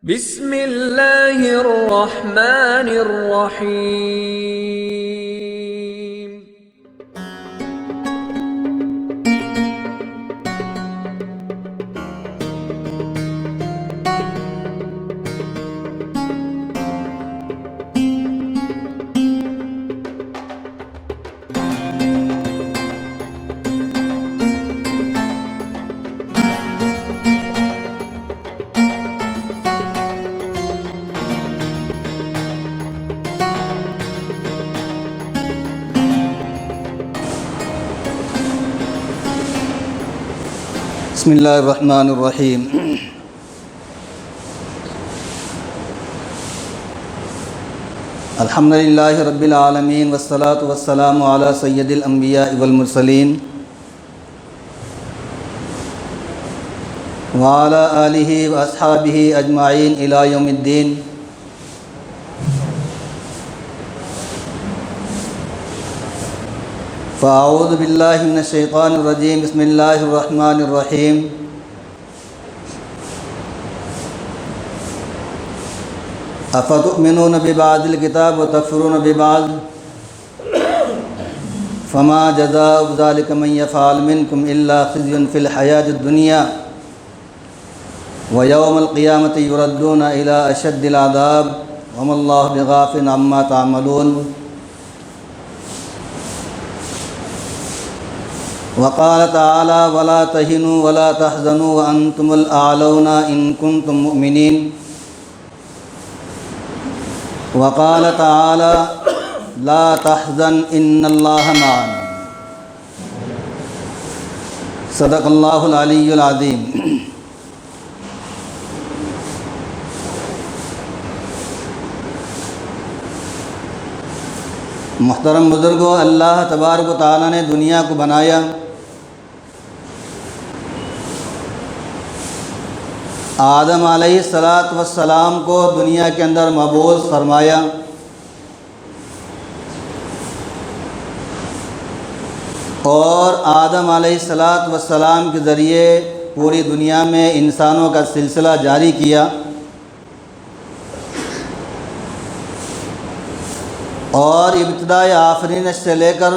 بسم اللہ الرحمن الرحیم۔ بسم اللہ الرحمن الرحیم۔ الحمد للہ رب العالمین والصلاة والسلام علی سید الانبیاء والمرسلین وعلی آلہ واصحابہ اجمعین الی یوم الدین۔ فاعوذ باللہ من الشیطان الرجیم، بسم اللہ الرحمن الرحیم۔ افتؤمنون ببعض الکتاب وتکفرون ببعض فما جزاء ذلک من یفعل منکم الا خزی فی الحیاۃ الدنیا ویوم القیامۃ یردون الی اشد العذاب وما اللہ بغافل عما تعملون۔ وقال تعالی ولا تہنوا ولا تحزنوا وانتم الاعلون ان کنتم مؤمنین۔ وقال تعالی لا تحزن ان اللہ معنا۔ صدق اللہ العلی العظیم۔ محترم بزرگوں، اللہ تبارک و تعالیٰ نے دنیا کو بنایا، آدم علیہ السلام کو دنیا کے اندر مبعوث فرمایا، اور آدم علیہ السلام کے ذریعے پوری دنیا میں انسانوں کا سلسلہ جاری کیا، اور ابتدائی آفرینش سے لے کر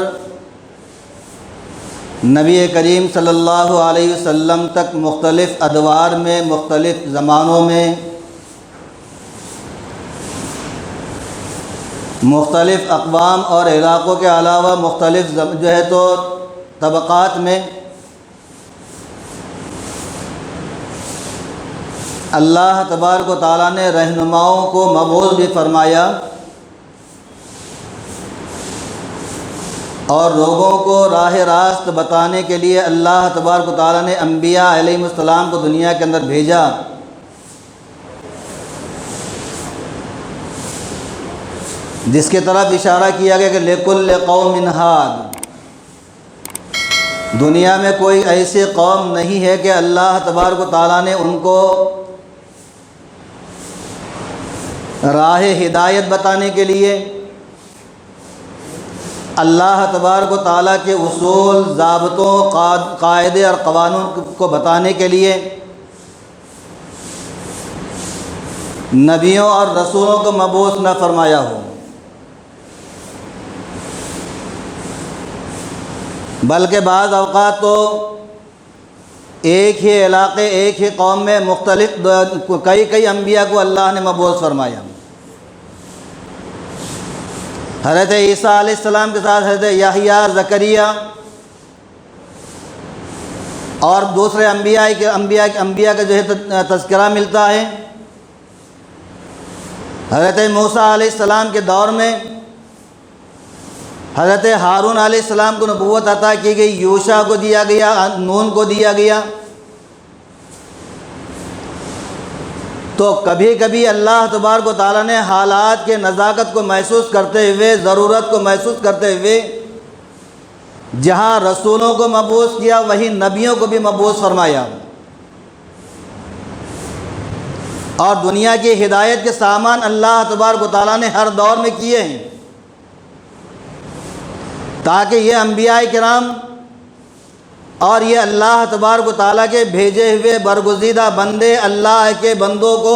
نبی کریم صلی اللہ علیہ وسلم تک مختلف ادوار میں، مختلف زمانوں میں، مختلف اقوام اور علاقوں کے علاوہ مختلف طبقات میں اللہ تبارک و تعالیٰ نے رہنماؤں کو مبعوث بھی فرمایا، اور لوگوں کو راہ راست بتانے کے لیے اللہ تبارک و تعالیٰ نے انبیاء علیہ السلام کو دنیا کے اندر بھیجا، جس کی طرف اشارہ کیا گیا کہ لِكُلِّ قَوْمٍ هَادٍ۔ دنیا میں کوئی ایسی قوم نہیں ہے کہ اللہ تبارک و تعالیٰ نے ان کو راہ ہدایت بتانے کے لیے، اللہ تبارک و تعالیٰ کے اصول، ضابطوں، قاعدے اور قوانین کو بتانے کے لیے نبیوں اور رسولوں کو مبعوث نہ فرمایا ہو، بلکہ بعض اوقات تو ایک ہی علاقے، ایک ہی قوم میں مختلف کئی انبیاء کو اللہ نے مبعوث فرمایا۔ حضرت عیسیٰ علیہ السلام کے ساتھ حضرت یحییٰ، زکریہ اور دوسرے انبیاء کا جو ہے تذکرہ ملتا ہے۔ حضرت موسیٰ علیہ السلام کے دور میں حضرت ہارون علیہ السلام کو نبوت عطا کی گئی، یوشع کو دیا گیا، نون کو دیا گیا۔ تو کبھی کبھی اللہ تبارک و تعالیٰ نے حالات کے نزاکت کو محسوس کرتے ہوئے، ضرورت کو محسوس کرتے ہوئے جہاں رسولوں کو مبعوث کیا، وہیں نبیوں کو بھی مبعوث فرمایا، اور دنیا کی ہدایت کے سامان اللہ تبارک و تعالیٰ نے ہر دور میں کیے ہیں، تاکہ یہ انبیاء کرام اور یہ اللہ تبارک و تعالیٰ کے بھیجے ہوئے برگزیدہ بندے اللہ کے بندوں کو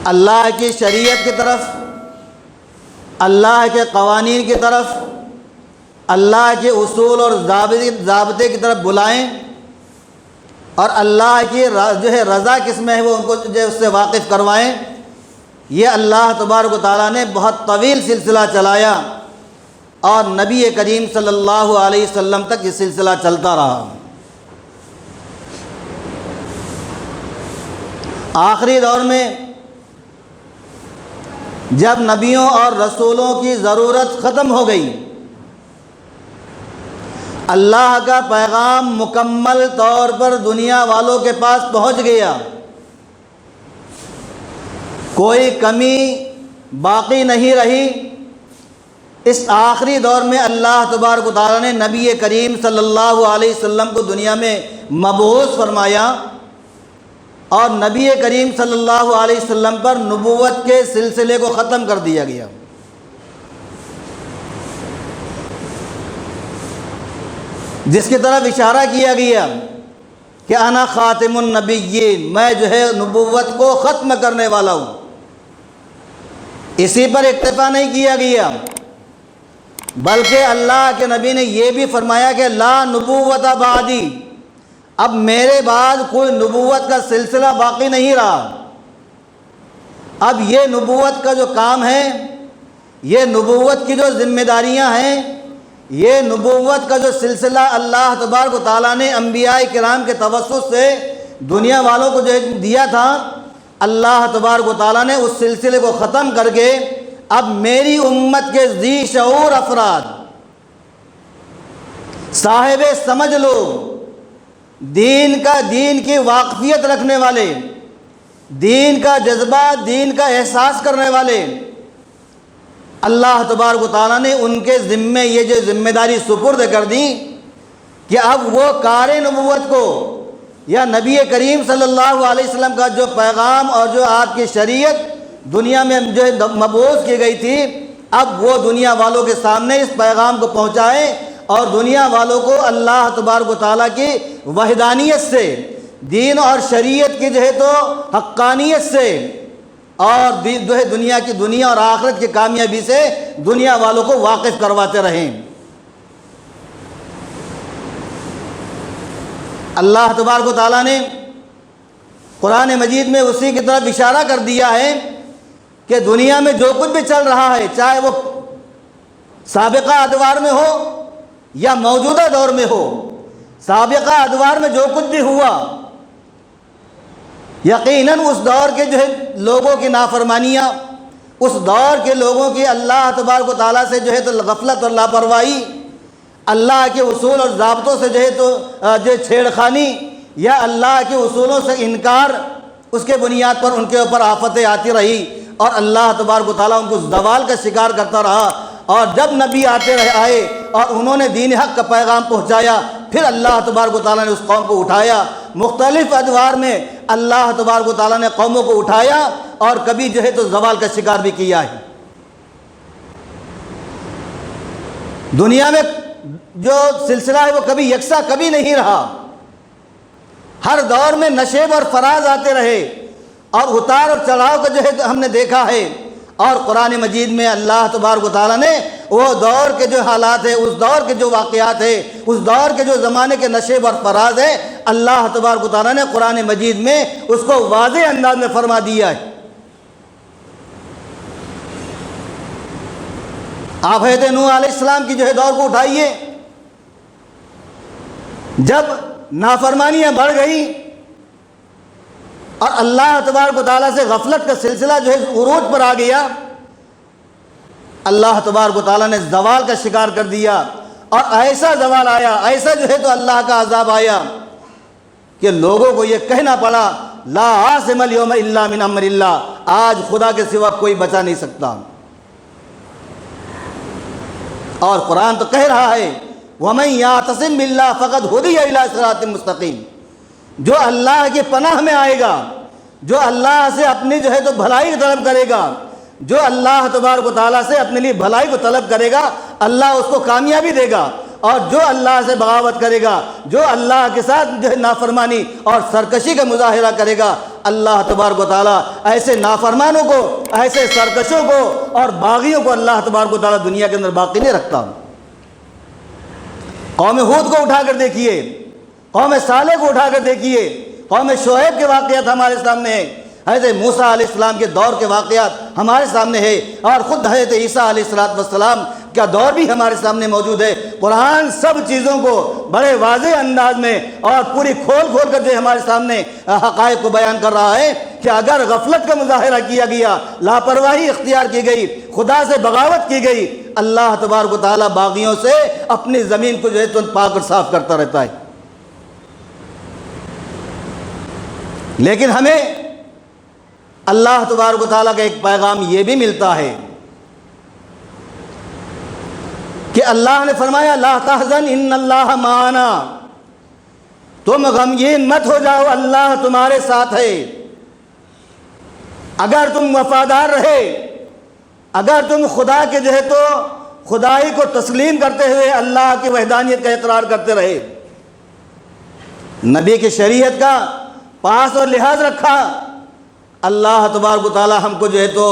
اللہ کی شریعت کی طرف، اللہ کے قوانین کی طرف، اللہ کے اصول اور ضابطے کی طرف بلائیں، اور اللہ کی جو ہے رضا کس میں ہے وہ ان کو جو ہے اس سے واقف کروائیں۔ یہ اللہ تبارک و تعالیٰ نے بہت طویل سلسلہ چلایا، اور نبی کریم صلی اللہ علیہ وسلم تک یہ سلسلہ چلتا رہا۔ آخری دور میں جب نبیوں اور رسولوں کی ضرورت ختم ہو گئی، اللہ کا پیغام مکمل طور پر دنیا والوں کے پاس پہنچ گیا، کوئی کمی باقی نہیں رہی۔ اس آخری دور میں اللہ تبارک و تعالیٰ نے نبی کریم صلی اللہ علیہ وسلم کو دنیا میں مبعوث فرمایا، اور نبی کریم صلی اللہ علیہ وسلم پر نبوت کے سلسلے کو ختم کر دیا گیا۔ جس کی طرف اشارہ کیا گیا کہ انا خاتم النبیین، میں جو ہے نبوت کو ختم کرنے والا ہوں۔ اسی پر اکتفا نہیں کیا گیا، بلکہ اللہ کے نبی نے یہ بھی فرمایا کہ لا نبوت بعدی، اب میرے بعد کوئی نبوت کا سلسلہ باقی نہیں رہا۔ اب یہ نبوت کا جو کام ہے، یہ نبوت کی جو ذمہ داریاں ہیں، یہ نبوت کا جو سلسلہ اللہ تبارک و تعالیٰ نے انبیاء کرام کے توسط سے دنیا والوں کو جو دیا تھا، اللہ تبارک و تعالیٰ نے اس سلسلے کو ختم کر کے اب میری امت کے ذی شعور افراد، صاحب سمجھ لوگ، دین کی واقفیت رکھنے والے، دین کا جذبہ، دین کا احساس کرنے والے، اللہ تبارک و تعالیٰ نے ان کے ذمے یہ جو ذمہ داری سپرد کر دی کہ اب وہ کار نبوت کو، یا نبی کریم صلی اللہ علیہ وسلم کا جو پیغام اور جو آپ کی شریعت دنیا میں جو مبعوث کی گئی تھی، اب وہ دنیا والوں کے سامنے اس پیغام کو پہنچائے، اور دنیا والوں کو اللہ تبارک و تعالیٰ کی وحدانیت سے، دین اور شریعت کی جو ہے تو حقانیت سے، اور جو ہے دنیا اور آخرت کی کامیابی سے دنیا والوں کو واقف کرواتے رہیں۔ اللہ تبارک و تعالیٰ نے قرآن مجید میں اسی کی طرف اشارہ کر دیا ہے کہ دنیا میں جو کچھ بھی چل رہا ہے، چاہے وہ سابقہ ادوار میں ہو یا موجودہ دور میں ہو، سابقہ ادوار میں جو کچھ بھی ہوا، یقیناً اس دور کے جو ہے لوگوں کی نافرمانیاں، اس دور کے لوگوں کی اللہ تبارک و تعالیٰ سے جو ہے تو غفلت اور لاپرواہی، اللہ کے اصول اور ضابطوں سے جو ہے تو چھیڑخانی، یا اللہ کے اصولوں سے انکار، اس کے بنیاد پر ان کے اوپر آفتیں آتی رہی، اور اللہ تبارک و تعالیٰ ان کو زوال کا شکار کرتا رہا۔ اور جب نبی آئے اور انہوں نے دین حق کا پیغام پہنچایا، پھر اللہ تبارک و تعالیٰ نے اس قوم کو اٹھایا، مختلف ادوار میں اللہ تبارک و تعالیٰ نے قوموں کو اٹھایا، اور کبھی جو ہے تو زوال کا شکار بھی کیا ہے۔ دنیا میں جو سلسلہ ہے وہ کبھی یکساں کبھی نہیں رہا، ہر دور میں نشیب اور فراز آتے رہے، اور اتار اور چڑھاؤ کا جو ہے ہم نے دیکھا ہے۔ اور قرآن مجید میں اللہ تبارک و تعالیٰ نے وہ دور کے جو حالات ہیں، اس دور کے جو واقعات ہیں، اس دور کے جو زمانے کے نشیب اور فراز ہیں، اللہ تبارک و تعالیٰ نے قرآن مجید میں اس کو واضح انداز میں فرما دیا ہے۔ آپ حضرت نوح علیہ السلام کی جو ہے دور کو اٹھائیے، جب نافرمانیاں بڑھ گئی اور اللہ تبارک و تعالیٰ سے غفلت کا سلسلہ جو ہے عروج پر آ گیا، اللہ تبارک و تعالیٰ نے زوال کا شکار کر دیا، اور ایسا زوال آیا، ایسا جو ہے تو اللہ کا عذاب آیا کہ لوگوں کو یہ کہنا پڑا لا عاصم اليوم الا من امر اللہ، آج خدا کے سوا کوئی بچا نہیں سکتا۔ اور قرآن تو کہہ رہا ہے وَمَن يَعْتَصِم بِاللَّهِ فَقَدْ هُدِيَ إِلَىٰ صِرَاطٍ مُسْتَقِيمٍ، جو اللہ کی پناہ میں آئے گا، جو اللہ سے اپنی جو ہے تو بھلائی کو طلب کرے گا، جو اللہ تبارک و تعالیٰ سے اپنے لیے بھلائی کو طلب کرے گا، اللہ اس کو کامیابی دے گا، اور جو اللہ سے بغاوت کرے گا، جو اللہ کے ساتھ جو ہے نافرمانی اور سرکشی کا مظاہرہ کرے گا، اللہ تبارک و تعالیٰ ایسے نافرمانوں کو، ایسے سرکشوں کو اور باغیوں کو اللہ تبارک و تعالیٰ دنیا کے اندر باقی نہیں رکھتا۔ قوم ہود کو اٹھا کر دیکھیے، قوم صالح کو اٹھا کر دیکھیے، قوم شعیب کے واقعات ہمارے سامنے ہیں، حضرت موسیٰ علیہ السلام کے دور کے واقعات ہمارے سامنے ہے، اور خود حضرت عیسیٰ علیہ السلام کا دور بھی ہمارے سامنے موجود ہے۔ قرآن سب چیزوں کو بڑے واضح انداز میں اور پوری کھول کر جو ہمارے سامنے حقائق کو بیان کر رہا ہے کہ اگر غفلت کا مظاہرہ کیا گیا، لاپرواہی اختیار کی گئی، خدا سے بغاوت کی گئی، اللہ تبارک و تعالیٰ باغیوں سے اپنی زمین کو جو ہے تو پاک اور صاف کرتا رہتا ہے۔ لیکن ہمیں اللہ تبارک و تعالیٰ کا ایک پیغام یہ بھی ملتا ہے کہ اللہ نے فرمایا لا تحزن ان اللہ معنا، تم غمگین مت ہو جاؤ، اللہ تمہارے ساتھ ہے۔ اگر تم وفادار رہے، اگر تم خدا کے جو ہے تو خدائی کو تسلیم کرتے ہوئے اللہ کی وحدانیت کا اقرار کرتے رہے، نبی کی شریعت کا پاس اور لحاظ رکھا، اللہ تبارک و تعالیٰ ہم کو جو ہے تو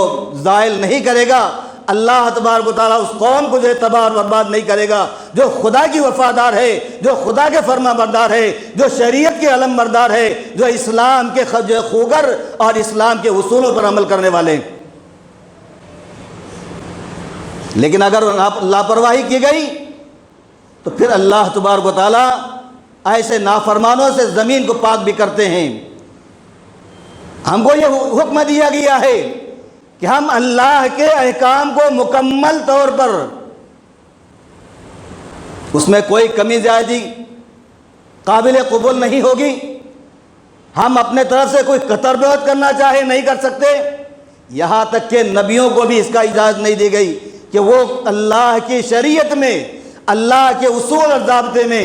زائل نہیں کرے گا، اللہ تبارک و تعالیٰ اس قوم کو جو ہے تباہ اور برباد نہیں کرے گا جو خدا کی وفادار ہے، جو خدا کے فرما بردار ہے، جو شریعت کے علم بردار ہے، جو اسلام کے خوگر اور اسلام کے اصولوں پر عمل کرنے والے ہیں۔ لیکن اگر لاپرواہی کی گئی تو پھر اللہ تبارک و تعالیٰ ایسے نافرمانوں سے زمین کو پاک بھی کرتے ہیں۔ ہم کو یہ حکم دیا گیا ہے کہ ہم اللہ کے احکام کو مکمل طور پر، اس میں کوئی کمی زیادتی قابل قبول نہیں ہوگی، ہم اپنے طرف سے کوئی قطر بیعت کرنا چاہے نہیں کر سکتے، یہاں تک کہ نبیوں کو بھی اس کا اجازت نہیں دی گئی کہ وہ اللہ کی شریعت میں، اللہ کے اصول اور ضابطے میں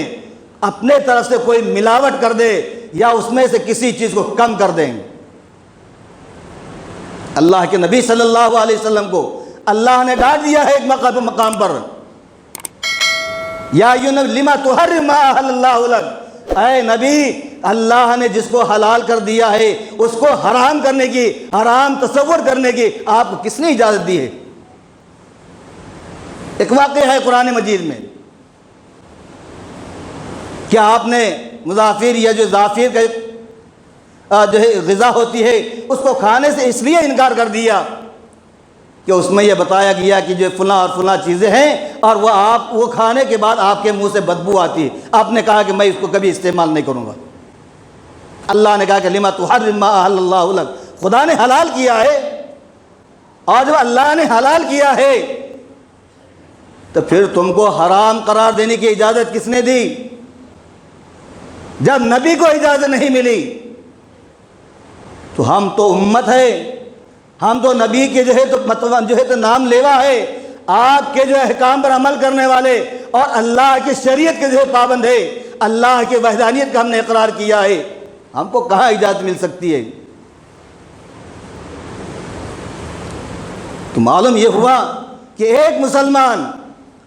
اپنے طرف سے کوئی ملاوٹ کر دے یا اس میں سے کسی چیز کو کم کر دیں۔ اللہ کے نبی صلی اللہ علیہ وسلم کو اللہ نے ڈانٹ دیا ہے ایک مقام پر، یا لما تحرم ما احل اللہ لک، اے نبی اللہ نے جس کو حلال کر دیا ہے اس کو حرام کرنے کی، حرام تصور کرنے کی آپ کو کس نے اجازت دی ہے؟ ایک واقعہ ہے قرآن مجید میں، کیا آپ نے مظافر یا جو ظافر کا جو ہے غذا ہوتی ہے اس کو کھانے سے اس لیے انکار کر دیا کہ اس میں یہ بتایا گیا کہ جو فلاں اور فلاں چیزیں ہیں اور وہ کھانے کے بعد آپ کے منہ سے بدبو آتی ہے، آپ نے کہا کہ میں اس کو کبھی استعمال نہیں کروں گا۔ اللہ نے کہا کہ لما تحرم ما احل اللہ لک، خدا نے حلال کیا ہے، اور جب اللہ نے حلال کیا ہے تو پھر تم کو حرام قرار دینے کی اجازت کس نے دی؟ جب نبی کو اجازت نہیں ملی تو ہم تو امت ہے، ہم تو نبی کے جو ہے تو نام لیوا ہے، آپ کے جو احکام پر عمل کرنے والے اور اللہ کی شریعت کے جو ہے پابند ہے، اللہ کی وحدانیت کا ہم نے اقرار کیا ہے، ہم کو کہاں اجازت مل سکتی ہے؟ تو معلوم یہ ہوا کہ ایک مسلمان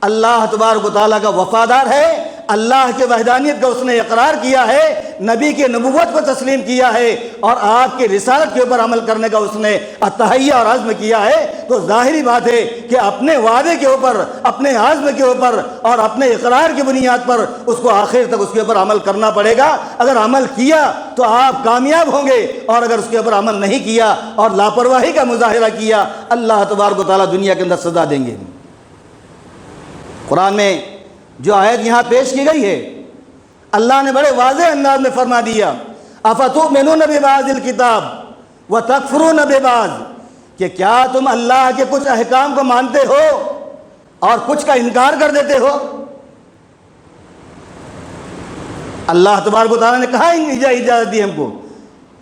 اللہ تبارک و تعالیٰ کا وفادار ہے، اللہ کے وحدانیت کا اس نے اقرار کیا ہے، نبی کے نبوت کو تسلیم کیا ہے اور آپ کی رسالت کے اوپر عمل کرنے کا اس نے تہیہ اور عزم کیا ہے، تو ظاہری بات ہے کہ اپنے وعدے کے اوپر، اپنے عزم کے اوپر اور اپنے اقرار کی بنیاد پر اس کو آخر تک اس کے اوپر عمل کرنا پڑے گا۔ اگر عمل کیا تو آپ کامیاب ہوں گے، اور اگر اس کے اوپر عمل نہیں کیا اور لاپرواہی کا مظاہرہ کیا، اللہ تبارک و تعالیٰ دنیا کے اندر سزا دیں گے۔ قرآن میں جو آیت یہاں پیش کی گئی ہے، اللہ نے بڑے واضح انداز میں فرما دیا افتؤمنون ببعض الکتاب وتکفرون ببعض، کہ کیا تم اللہ کے کچھ احکام کو مانتے ہو اور کچھ کا انکار کر دیتے ہو؟ اللہ تبارک و تعالیٰ نے کہا اجازت دی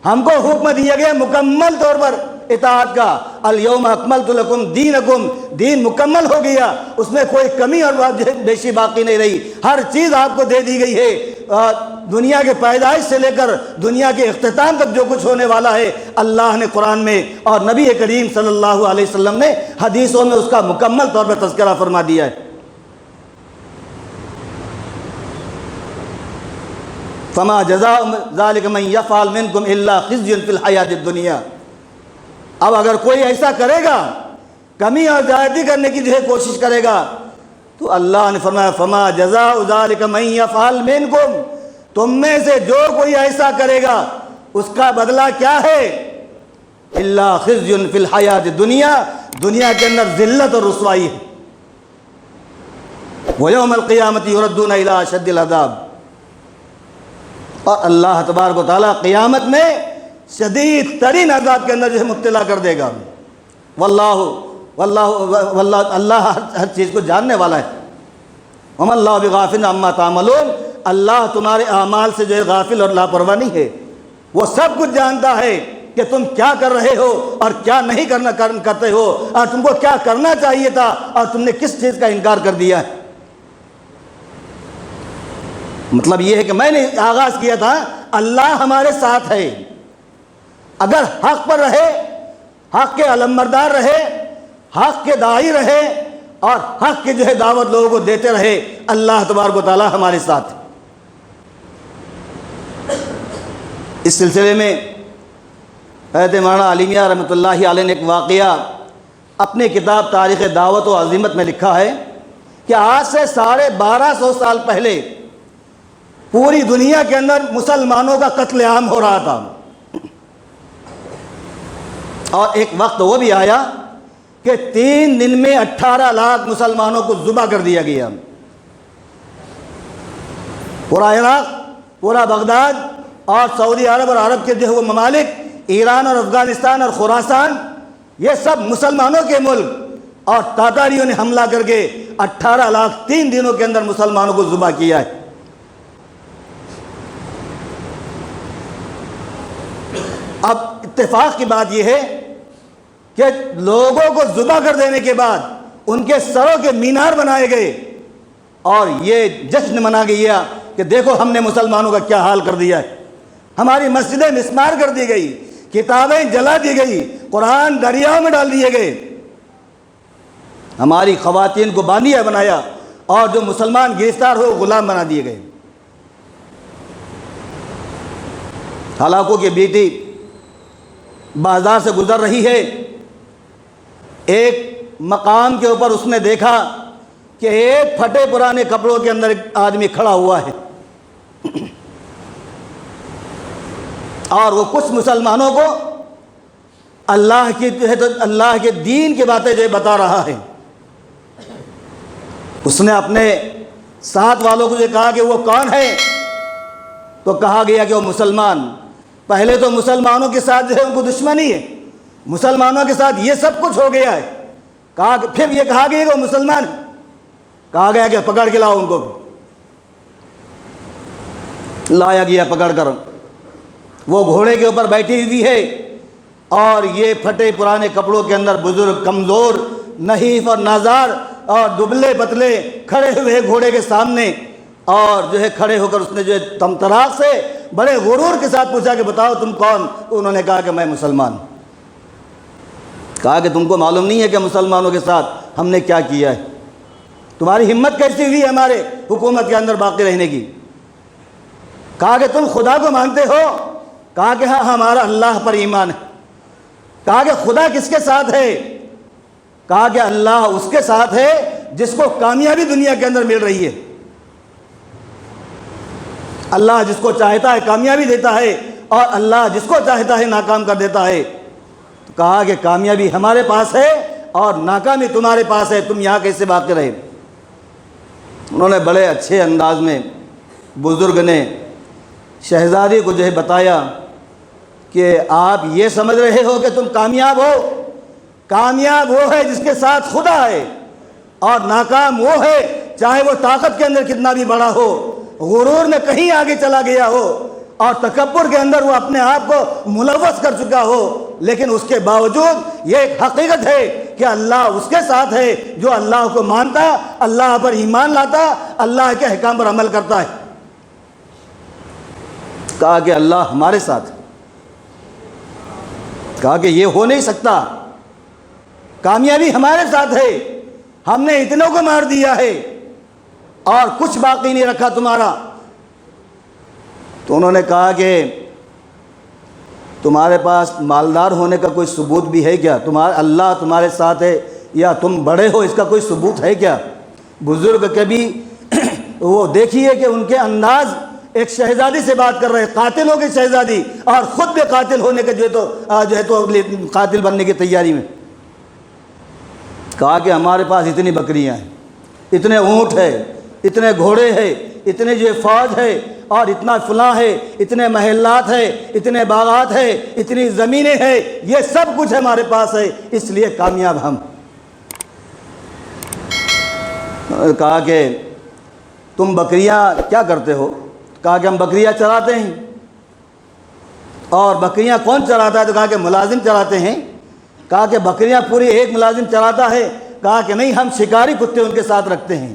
ہم کو حکم دیا گیا مکمل طور پر اطاعت کا، الیوم اکملت لکم دینکم، دین مکمل ہو گیا، اس میں کوئی کمی اور بیشی باقی نہیں رہی، ہر چیز آپ کو دے دی گئی ہے، دنیا کے پیدائش سے لے کر دنیا کے اختتام تک جو کچھ ہونے والا ہے اللہ نے قرآن میں اور نبی کریم صلی اللہ علیہ وسلم نے حدیثوں میں اس کا مکمل طور پر تذکرہ فرما دیا ہے۔ فما جزاء ذلک من یفعل منکم الا خزی فی الحیات الدنیا۔ اب اگر کوئی ایسا کرے گا، کمی اور زیادتی کرنے کی جو ہے کوشش کرے گا، تو اللہ نے فرمایا فما جزاء ذلک من یفعل منکم، تم میں سے جو کوئی ایسا کرے گا اس کا بدلہ کیا ہے؟ الا خزی فی الحیات الدنیا، دنیا کے اندر ذلت اور رسوائی ہے۔ ویوم القیامت یردون الی اشد العذاب، اور اللہ تبارک و تعالیٰ قیامت میں شدید ترین عذاب کے اندر جو ہے مبتلا کر دے گا۔ واللہ اللہ ہر چیز کو جاننے والا ہے۔ وما اللہ بغافل عما تعملون، اللہ تمہارے اعمال سے جو ہے غافل اور لاپرواہ نہیں ہے، وہ سب کچھ جانتا ہے کہ تم کیا کر رہے ہو اور کیا نہیں کرتے ہو، اور تم کو کیا کرنا چاہیے تھا اور تم نے کس چیز کا انکار کر دیا ہے۔ مطلب یہ ہے کہ میں نے آغاز کیا تھا، اللہ ہمارے ساتھ ہے، اگر حق پر رہے، حق کے علمبردار رہے، حق کے داعی رہے اور حق کی جو ہے دعوت لوگوں کو دیتے رہے، اللہ تبارک و تعالیٰ ہمارے ساتھ۔ اس سلسلے میں حضرت مولانا علی میاں رحمۃ اللہ علیہ نے ایک واقعہ اپنی کتاب تاریخ دعوت و عظیمت میں لکھا ہے کہ آج سے 1250 سال پہلے پوری دنیا کے اندر مسلمانوں کا قتل عام ہو رہا تھا، اور ایک وقت وہ بھی آیا کہ 3 دن میں 18 لاکھ مسلمانوں کو ذبح کر دیا گیا۔ پورا عراق، پورا بغداد اور سعودی عرب اور عرب کے جو ہے وہ ممالک، ایران اور افغانستان اور خراسان، یہ سب مسلمانوں کے ملک، اور تاتاریوں نے حملہ کر کے 18 لاکھ 3 دنوں کے اندر مسلمانوں کو ذبح کیا ہے۔ اب اتفاق کی بات یہ ہے کہ لوگوں کو ذبح کر دینے کے بعد ان کے سروں کے مینار بنائے گئے اور یہ جشن منا گیا کہ دیکھو ہم نے مسلمانوں کا کیا حال کر دیا ہے، ہماری مسجدیں مسمار کر دی گئی، کتابیں جلا دی گئی، قرآن دریاؤں میں ڈال دیے گئے، ہماری خواتین کو باندیا بنایا، اور جو مسلمان گرفتار ہو غلام بنا دیے گئے۔ ہلاکوں کی بیٹی بازار سے گزر رہی ہے، ایک مقام کے اوپر اس نے دیکھا کہ ایک پھٹے پرانے کپڑوں کے اندر ایک آدمی کھڑا ہوا ہے، اور وہ کچھ مسلمانوں کو اللہ کے دین کی باتیں جو بتا رہا ہے۔ اس نے اپنے ساتھ والوں کو یہ کہا کہ وہ کون ہے، تو کہا گیا کہ وہ مسلمان۔ پہلے تو مسلمانوں کے ساتھ جو ہے ان کو دشمنی ہے، مسلمانوں کے ساتھ یہ سب کچھ ہو گیا ہے، پھر یہ کہا گیا کہ وہ مسلمان، کہا گیا کہ پکڑ کے لاؤ ان کو۔ لایا گیا پکڑ کر، وہ گھوڑے کے اوپر بیٹھی ہوئی ہے، اور یہ پھٹے پرانے کپڑوں کے اندر بزرگ، کمزور، نحیف اور نازار اور دبلے پتلے کھڑے ہوئے گھوڑے کے سامنے، اور جو ہے کھڑے ہو کر اس نے جو ہے طمطراق سے بڑے غرور کے ساتھ پوچھا کہ بتاؤ تم کون؟ تو انہوں نے کہا کہ میں مسلمان۔ کہا کہ تم کو معلوم نہیں ہے کہ مسلمانوں کے ساتھ ہم نے کیا کیا ہے؟ تمہاری ہمت کیسی ہوئی ہمارے حکومت کے اندر باقی رہنے کی؟ کہا کہ تم خدا کو مانتے ہو؟ کہا کہ ہاں ہمارا اللہ پر ایمان ہے۔ کہا کہ خدا کس کے ساتھ ہے؟ کہا کہ اللہ اس کے ساتھ ہے جس کو کامیابی دنیا کے اندر مل رہی ہے، اللہ جس کو چاہتا ہے کامیابی دیتا ہے، اور اللہ جس کو چاہتا ہے ناکام کر دیتا ہے۔ تو کہا کہ کامیابی ہمارے پاس ہے اور ناکامی تمہارے پاس ہے، تم یہاں کیسے باقی رہے؟ انہوں نے بڑے اچھے انداز میں بزرگ نے شہزادی کو جو ہے بتایا کہ آپ یہ سمجھ رہے ہو کہ تم کامیاب ہو؟ کامیاب وہ ہے جس کے ساتھ خدا ہے، اور ناکام وہ ہے چاہے وہ طاقت کے اندر کتنا بھی بڑا ہو، غرور میں کہیں آگے چلا گیا ہو، اور تکبر کے اندر وہ اپنے آپ کو ملوث کر چکا ہو، لیکن اس کے باوجود یہ ایک حقیقت ہے کہ اللہ اس کے ساتھ ہے جو اللہ کو مانتا، اللہ پر ایمان لاتا، اللہ کے احکام پر عمل کرتا ہے۔ کہا کہ اللہ ہمارے ساتھ، کہا کہ یہ ہو نہیں سکتا، کامیابی ہمارے ساتھ ہے، ہم نے اتنوں کو مار دیا ہے اور کچھ باقی نہیں رکھا تمہارا۔ تو انہوں نے کہا کہ تمہارے پاس مالدار ہونے کا کوئی ثبوت بھی ہے کیا؟ اللہ تمہارے ساتھ ہے یا تم بڑے ہو، اس کا کوئی ثبوت ہے کیا؟ بزرگ کبھی وہ دیکھیے کہ ان کے انداز ایک شہزادی سے بات کر رہے ہیں، قاتلوں کی شہزادی، اور خود بھی قاتل ہونے کے جو ہے تو قاتل بننے کی تیاری میں۔ کہا کہ ہمارے پاس اتنی بکریاں ہیں، اتنے اونٹ ہے، اتنے گھوڑے ہیں، اتنے جو فوج ہے، اور اتنا فلاں ہے، اتنے محلات ہے، اتنے باغات ہے، اتنی زمینیں ہیں، یہ سب کچھ ہمارے پاس ہے، اس لیے کامیاب ہم۔ کہا کہ تم بکریاں کیا کرتے ہو؟ کہا کہ ہم بکریاں چراتے ہیں۔ اور بکریاں کون چراتا ہے؟ تو کہا کہ ملازم چراتے ہیں۔ کہا کہ بکریاں پوری ایک ملازم چراتا ہے؟ کہا کہ نہیں، ہم شکاری کتے ان کے ساتھ رکھتے ہیں،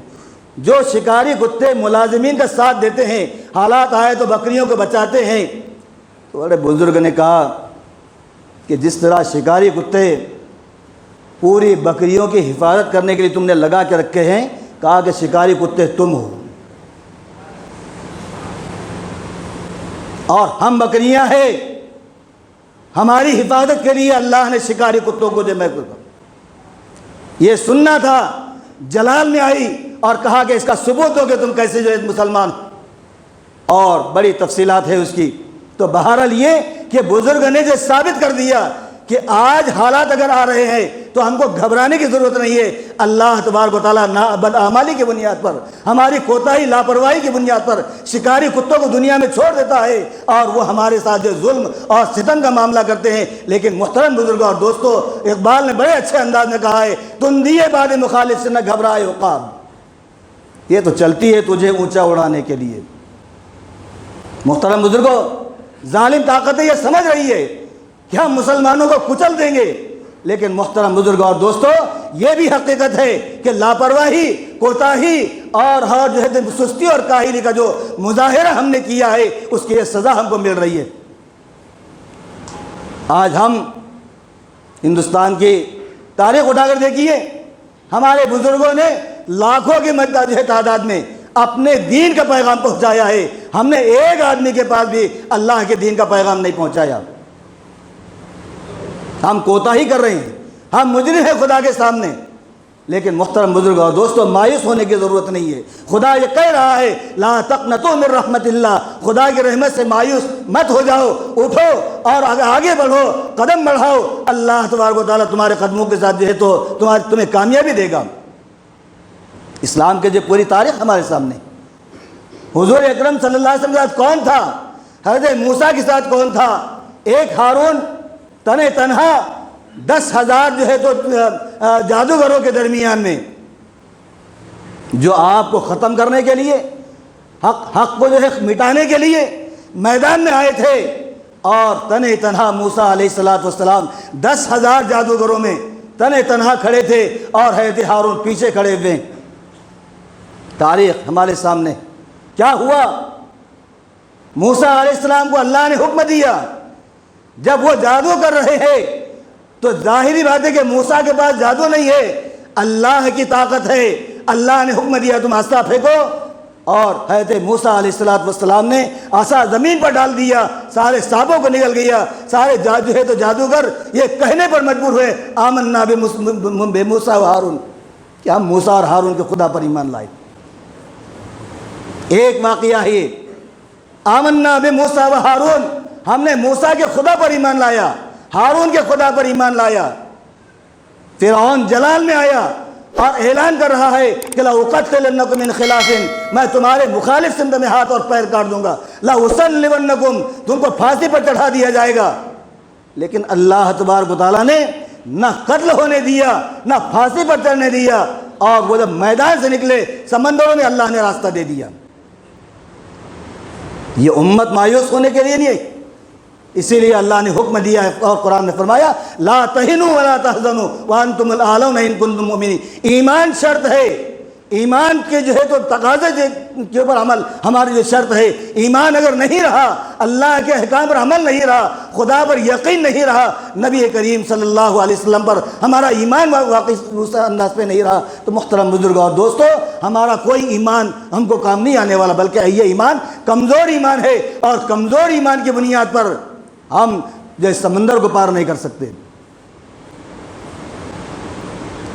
جو شکاری کتے ملازمین کا ساتھ دیتے ہیں، حالات آئے تو بکریوں کو بچاتے ہیں۔ تو بڑے بزرگ نے کہا کہ جس طرح شکاری کتے پوری بکریوں کی حفاظت کرنے کے لیے تم نے لگا کے رکھے ہیں، کہا کہ شکاری کتے تم ہو، اور ہم بکریاں ہیں، ہماری حفاظت کے لیے اللہ نے شکاری کتوں کو جمع کیا۔ یہ سننا تھا، جلال میں آئی اور کہا کہ اس کا ثبوت ہو کہ تم کیسے جو ہے مسلمان، اور بڑی تفصیلات ہے اس کی۔ تو بہرحال یہ کہ بزرگ نے جو ثابت کر دیا کہ آج حالات اگر آ رہے ہیں تو ہم کو گھبرانے کی ضرورت نہیں ہے۔ اللہ تبارک و تعالیٰ بدعمالی کی بنیاد پر، ہماری کوتاہی لاپرواہی کی بنیاد پر شکاری کتوں کو دنیا میں چھوڑ دیتا ہے، اور وہ ہمارے ساتھ جو ظلم اور ستم کا معاملہ کرتے ہیں۔ لیکن محترم بزرگوں اور دوستو، اقبال نے بڑے اچھے انداز میں کہا ہے، تندیے باد مخالف سے نہ گھبرائے عقاب، یہ تو چلتی ہے تجھے اونچا اڑانے کے لیے۔ محترم بزرگوں، ظالم طاقتیں یہ سمجھ رہی ہے کہ ہم مسلمانوں کو کچل دیں گے، لیکن محترم بزرگوں اور دوستو، یہ بھی حقیقت ہے کہ لاپرواہی، کوتاہی اور جو ہے سستی اور کاہلی کا جو مظاہرہ ہم نے کیا ہے، اس کی یہ سزا ہم کو مل رہی ہے۔ آج ہم ہندوستان کی تاریخ اٹھا کر دیکھیے، ہمارے بزرگوں نے لاکھوں کی تعداد میں اپنے دین کا پیغام پہنچایا ہے، ہم نے ایک آدمی کے پاس بھی اللہ کے دین کا پیغام نہیں پہنچایا۔ ہم کوتاہی کر رہے ہیں، ہم مجرم ہیں خدا کے سامنے۔ لیکن محترم بزرگوں اور دوستوں، مایوس ہونے کی ضرورت نہیں ہے۔ خدا یہ کہہ رہا ہے، لا تقنطوا من رحمت اللہ، خدا کی رحمت سے مایوس مت ہو جاؤ، اٹھو اور آگے بڑھو، قدم بڑھاؤ۔ اللہ تبارک و تعالیٰ تمہارے قدموں کے ساتھ جو ہے تو تمہیں کامیابی دے گا۔ اسلام کے جو پوری تاریخ ہمارے سامنے، حضور اکرم صلی اللہ علیہ وسلم کے ساتھ کون تھا، حضرت موسیٰ کے ساتھ کون تھا، ایک ہارون تنہا 10,000 جو ہے تو جادوگروں کے درمیان میں، جو آپ کو ختم کرنے کے لیے، حق کو جو ہے مٹانے کے لیے میدان میں آئے تھے، اور تنہا موسیٰ علیہ السلام 10,000 جادوگروں میں تنہا کھڑے تھے، اور حضرت ہارون پیچھے کھڑے ہوئے۔ تاریخ ہمارے سامنے کیا ہوا؟ موسیٰ علیہ السلام کو اللہ نے حکم دیا، جب وہ جادو کر رہے ہیں تو ظاہری بات ہے کہ موسیٰ کے پاس جادو نہیں ہے، اللہ کی طاقت ہے۔ اللہ نے حکم دیا تم عصا پھینکو، اور حضرت موسیٰ علیہ السلام نے عصا زمین پر ڈال دیا، سارے سانپوں کو نگل گیا، سارے جو ہے تو جادوگر یہ کہنے پر مجبور ہوئے، آمنا بے موسیٰ و ہارون، کہ ہم موسیٰ اور ہارون کے خدا پر ایمان لائے۔ ایک واقعہ ہے، آمنا بے موسیٰ و ہارون، ہم نے موسیٰ کے خدا پر ایمان لایا، ہارون کے خدا پر ایمان لایا۔ فرعون جلال میں آیا اور اعلان کر رہا ہے کہ لَأُقَتِّلَنَّكُم مِّن خِلَافٍ، میں تمہارے مخالف سے میں ہاتھ اور پیر کاٹ دوں گا، لَأُصَلِّبَنَّكُم، تم کو پھانسی پر چڑھا دیا جائے گا۔ لیکن اللہ تبارک و تعالیٰ نے نہ قتل ہونے دیا، نہ پھانسی پر چڑھنے دیا، اور وہ جب میدان سے نکلے سمندروں میں اللہ نے راستہ دے دیا۔ یہ امت مایوس ہونے کے لیے نہیں ہے، اسی لیے اللہ نے حکم دیا ہے، اور قرآن میں فرمایا لا تہنوا ولا تحزنوا وانتم الاعلون ان کنتم مؤمنین۔ ایمان شرط ہے، ایمان کے جو ہے تو تقاضے کے اوپر عمل ہماری جو شرط ہے۔ ایمان اگر نہیں رہا، اللہ کے احکام پر عمل نہیں رہا، خدا پر یقین نہیں رہا، نبی کریم صلی اللہ علیہ وسلم پر ہمارا ایمان واقعی اس انداز پہ نہیں رہا، تو محترم بزرگوں اور دوستو، ہمارا کوئی ایمان ہم کو کام نہیں آنے والا، بلکہ یہ ایمان کمزور ایمان ہے، اور کمزور ایمان کی بنیاد پر ہم جو سمندر کو پار نہیں کر سکتے۔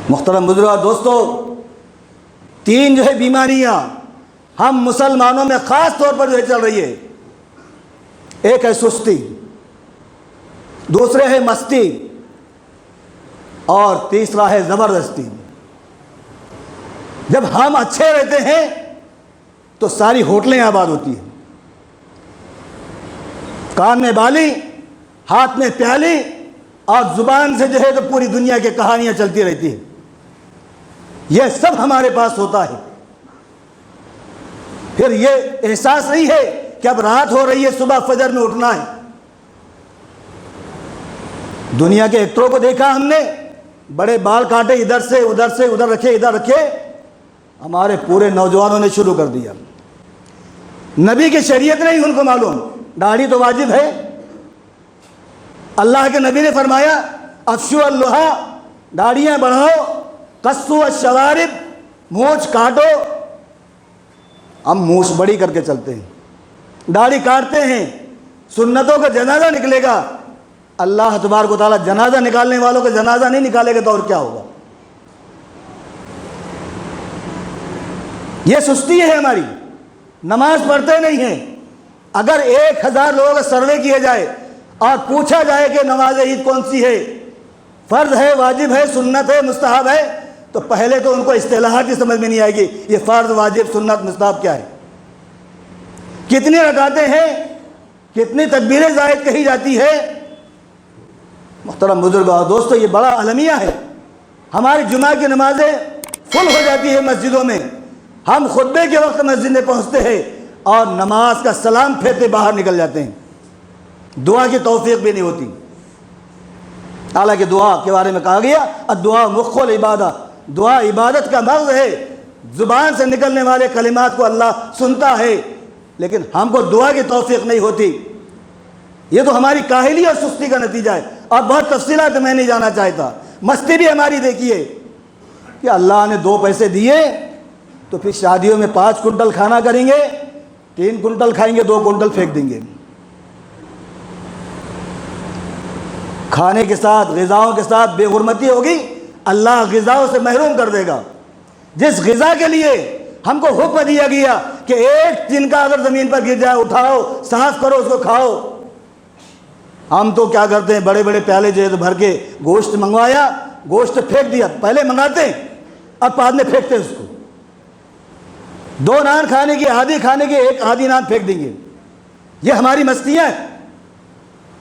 محترم بزرگوں اور دوستو، تین جو ہے بیماریاں ہم مسلمانوں میں خاص طور پر جو ہے چل رہی ہے۔ ایک ہے سستی، دوسرے ہے مستی، اور تیسرا ہے زبردستی۔ جب ہم اچھے رہتے ہیں تو ساری ہوٹلیں آباد ہوتی ہیں، کان میں بالی، ہاتھ میں پیالی، اور زبان سے جو ہے تو پوری دنیا کی کہانیاں چلتی رہتی ہیں۔ یہ سب ہمارے پاس ہوتا ہے، پھر یہ احساس نہیں ہے کہ اب رات ہو رہی ہے، صبح فجر میں اٹھنا ہے۔ دنیا کے ایکٹروں کو دیکھا ہم نے، بڑے بال کاٹے، ادھر سے ادھر رکھے، ادھر رکھے۔ ہمارے پورے نوجوانوں نے شروع کر دیا۔ نبی کی شریعت نہیں ان کو معلوم، داڑھی تو واجب ہے۔ اللہ کے نبی نے فرمایا افشو اللحیٰ، داڑھیاں بڑھاؤ، قصوا الشوارب، مونچھ کاٹو۔ ہم مونچھ بڑی کر کے چلتے ہیں، داڑھی کاٹتے ہیں، سنتوں کا جنازہ نکلے گا، اللہ تبارک و تعالیٰ جنازہ نکالنے والوں کا جنازہ نہیں نکالے گا تو اور کیا ہوگا؟ یہ سستی ہے ہماری، نماز پڑھتے نہیں ہیں۔ اگر 1000 لوگوں کا سروے کیا جائے اور پوچھا جائے کہ نماز عید کون سی ہے، فرض ہے، واجب ہے، سنت ہے، مستحب ہے، تو پہلے تو ان کو اصطلاحات ہی سمجھ میں نہیں آئے گی، یہ فرض، واجب، سنت، مستحب کیا ہے، کتنی رکعتیں ہیں، کتنی تکبیریں زائد کہی جاتی ہے۔ محترم بزرگوں اور دوستو، یہ بڑا المیہ ہے۔ ہماری جمعہ کی نمازیں فل ہو جاتی ہے مسجدوں میں، ہم خطبے کے وقت مسجد میں پہنچتے ہیں اور نماز کا سلام پھیرتے باہر نکل جاتے ہیں، دعا کی توفیق بھی نہیں ہوتی۔ حالانکہ دعا کے بارے میں کہا گیا الدعاء مخ العبادہ، دعا عبادت کا مغز ہے، زبان سے نکلنے والے کلمات کو اللہ سنتا ہے، لیکن ہم کو دعا کی توفیق نہیں ہوتی۔ یہ تو ہماری کاہلی اور سستی کا نتیجہ ہے، اور بہت تفصیلات میں نہیں جانا چاہتا۔ مستی بھی ہماری دیکھیے کہ اللہ نے 2 پیسے دیے تو پھر شادیوں میں 5 کنٹل کھانا کریں گے، 3 کنٹل کھائیں گے، 2 کنٹل پھینک دیں گے۔ کھانے کے ساتھ، غذاؤں کے ساتھ بے حرمتی ہوگی، اللہ غذاؤں سے محروم کر دے گا۔ جس غذا کے لیے ہم کو حکم دیا گیا کہ ایک دن کا اگر زمین پر گر جائے اٹھاؤ، صاف کرو، اس کو کھاؤ، ہم تو کیا کرتے ہیں، بڑے بڑے پیالے جو ہے تو بھر کے گوشت منگوایا، گوشت پھینک دیا، پہلے منگاتے ہیں اور بعد میں پھینکتے ہیں اس کو۔ 2 نان کھانے کی، آدھی کھانے کی، 1 آدھی نان پھینک دیں گے۔ یہ ہماری مستیاں ہیں۔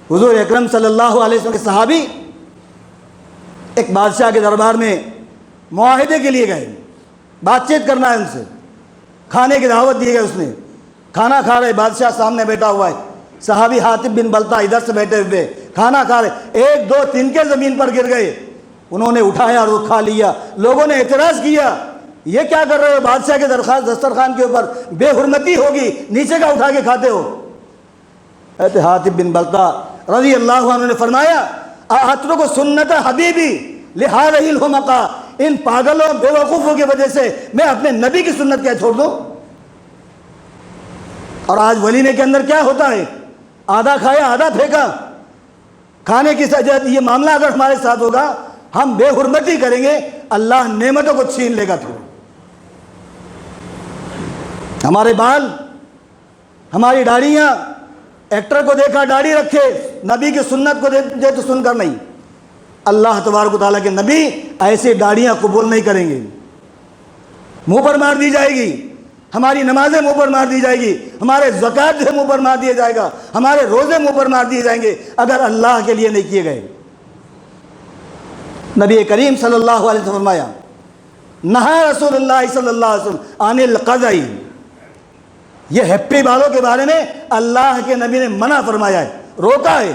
حضور اکرم صلی اللہ علیہ وسلم کے صحابی ایک بادشاہ کے دربار میں معاہدے کے لیے گئے، بات چیت کرنا ہے ان سے، کھانے کی دعوت دی گئی۔ اس نے کھانا کھا رہے، بادشاہ سامنے بیٹھا ہوا ہے، صحابی حاتب بن بلتا ادھر سے بیٹھے ہوئے کھانا کھا رہے، 1 2 تنکے زمین پر گر گئے، انہوں نے اٹھایا اور وہ کھا لیا۔ لوگوں نے اعتراض کیا، یہ کیا کر رہے ہو، بادشاہ کے دسترخوان کے اوپر بے حرمتی ہوگی، نیچے کا اٹھا کے کھاتے ہو۔ حضرت حاتب بن بلتا رضی اللہ عنہ نے فرمایا اترک سنت حبیبی لہذہ الحمقاء، ان پاگلوں بے وقوفوں کی وجہ سے میں اپنے نبی کی سنت کیا چھوڑ دوں؟ اور آج ولیمے کے اندر کیا ہوتا ہے، آدھا کھایا آدھا پھینکا۔ کھانے کی سجد یہ معاملہ اگر ہمارے ساتھ ہوگا، ہم بے حرمتی کریں گے، اللہ نعمتوں کو چھین لے گا۔ پھر ہمارے بال، ہماری داڑھیاں، ایکٹر کو دیکھا داڑھی رکھے، نبی کی سنت کو دے تو سن کر نہیں۔ اللہ تبارک و تعالیٰ کے نبی ایسی داڑھیاں قبول نہیں کریں گے، منہ پر مار دی جائے گی، ہماری نمازیں منہ پر مار دی جائے گی، ہمارے زکوٰۃ جو ہے منہ پر مار دیا جائے گا، ہمارے روزے منہ پر مار دیے جائیں گے اگر اللہ کے لیے نہیں کیے گئے۔ نبی کریم صلی اللہ علیہ وسلم فرمایا نہا رسول اللہ صلی اللہ علیہ وسلم عن القضاء، یہ ہیپی بالوں کے بارے میں اللہ کے نبی نے منع فرمایا ہے، روکا ہے۔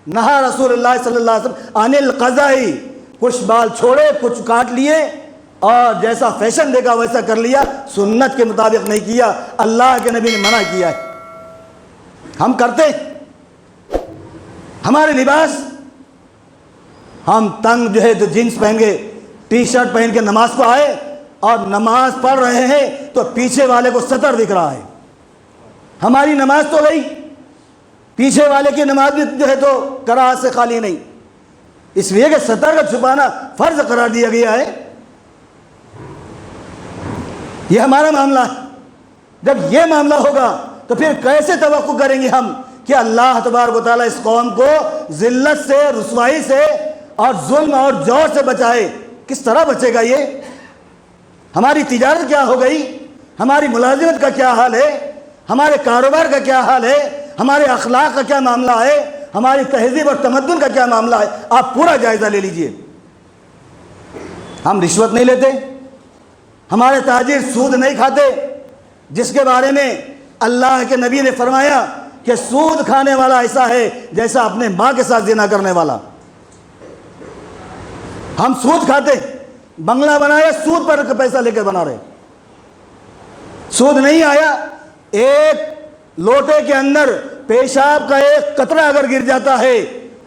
نہا رسول اللہ صلی اللہ علیہ وسلم عن القضاء، کچھ بال چھوڑے، کچھ کاٹ لیے اور جیسا فیشن دیکھا ویسا کر لیا، سنت کے مطابق نہیں کیا، اللہ کے نبی نے منع کیا ہے۔ ہم کرتے، ہمارے لباس، ہم تنگ جو ہے تو جینس پہن کے، ٹی شرٹ پہن کے نماز کو آئے اور نماز پڑھ رہے ہیں تو پیچھے والے کو سطر دکھ رہا ہے. ہماری نماز تو گئی, پیچھے والے کی نماز بھی جو ہے تو کراہت سے خالی نہیں, اس لیے کہ سطر کا چھپانا فرض قرار دیا گیا ہے. یہ ہمارا معاملہ ہے. جب یہ معاملہ ہوگا تو پھر کیسے توقع کریں گے ہم کہ اللہ تبارک و تعالیٰ اس قوم کو ذلت سے, رسوائی سے اور ظلم اور جور سے بچائے؟ کس طرح بچے گا یہ؟ ہماری تجارت کیا ہو گئی, ہماری ملازمت کا کیا حال ہے, ہمارے کاروبار کا کیا حال ہے, ہمارے اخلاق کا کیا معاملہ ہے, ہماری تہذیب اور تمدن کا کیا معاملہ ہے؟ آپ پورا جائزہ لے لیجئے. ہم رشوت نہیں لیتے, ہمارے تاجر سود نہیں کھاتے, جس کے بارے میں اللہ کے نبی نے فرمایا کہ سود کھانے والا ایسا ہے جیسا اپنے ماں کے ساتھ زنا کرنے والا. ہم سود کھاتے, بنگلہ بنایا سود پر پیسہ لے کر بنا رہے. سود نہیں آیا, ایک لوٹے کے اندر پیشاب کا ایک قطرہ اگر گر جاتا ہے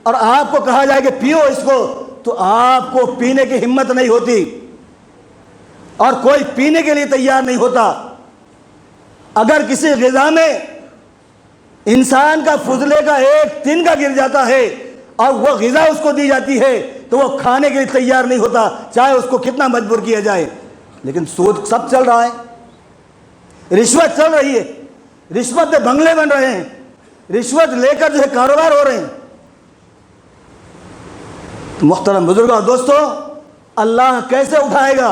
اور آپ کو کہا جائے کہ پیو اس کو, تو آپ کو پینے کی ہمت نہیں ہوتی اور کوئی پینے کے لیے تیار نہیں ہوتا. اگر کسی غذا میں انسان کا فضلے کا ایک تن کا گر جاتا ہے اور وہ غذا اس کو دی جاتی ہے تو وہ کھانے کے لیے تیار نہیں ہوتا, چاہے اس کو کتنا مجبور کیا جائے. لیکن سود سب چل رہا ہے, رشوت چل رہی ہے, رشوت سے بنگلے بن رہے ہیں, رشوت لے کر جو ہے کاروبار ہو رہے ہیں. تو محترم بزرگوں اور دوستو, اللہ کیسے اٹھائے گا,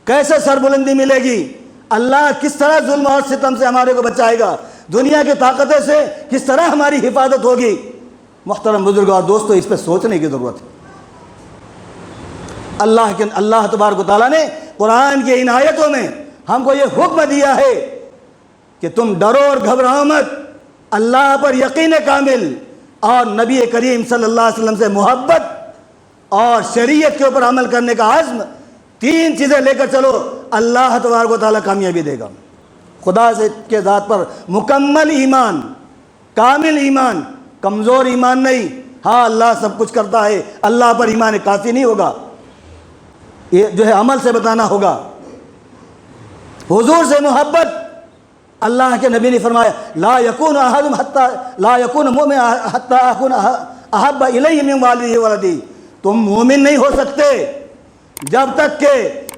کیسے سربلندی ملے گی, اللہ کس طرح ظلم اور ستم سے ہمارے کو بچائے گا, دنیا کی طاقتیں سے کس طرح ہماری حفاظت ہوگی؟ محترم بزرگوں اور دوستو, اس پہ سوچنے کی ضرورت ہے. اللہ تبارک و تعالیٰ نے قرآن کی ان آیتوں میں ہم کو یہ حکم دیا ہے کہ تم ڈرو اور گھبراؤ مت, اللہ پر یقین کامل اور نبی کریم صلی اللہ علیہ وسلم سے محبت اور شریعت کے اوپر عمل کرنے کا عزم, 3 چیزیں لے کر چلو, اللہ تبارک و تعالیٰ کامیابی دے گا. خدا سے کے ذات پر مکمل ایمان, کامل ایمان, کمزور ایمان نہیں. ہاں اللہ سب کچھ کرتا ہے, اللہ پر ایمان کافی نہیں ہوگا, یہ جو ہے عمل سے بتانا ہوگا. حضور سے محبت, اللہ کے نبی نے فرمایا لا یکون احدکم حتی لا یکون مؤمن حتی اکون احب الیہ من والدہ وولدہ. تم مومن نہیں ہو سکتے جب تک کہ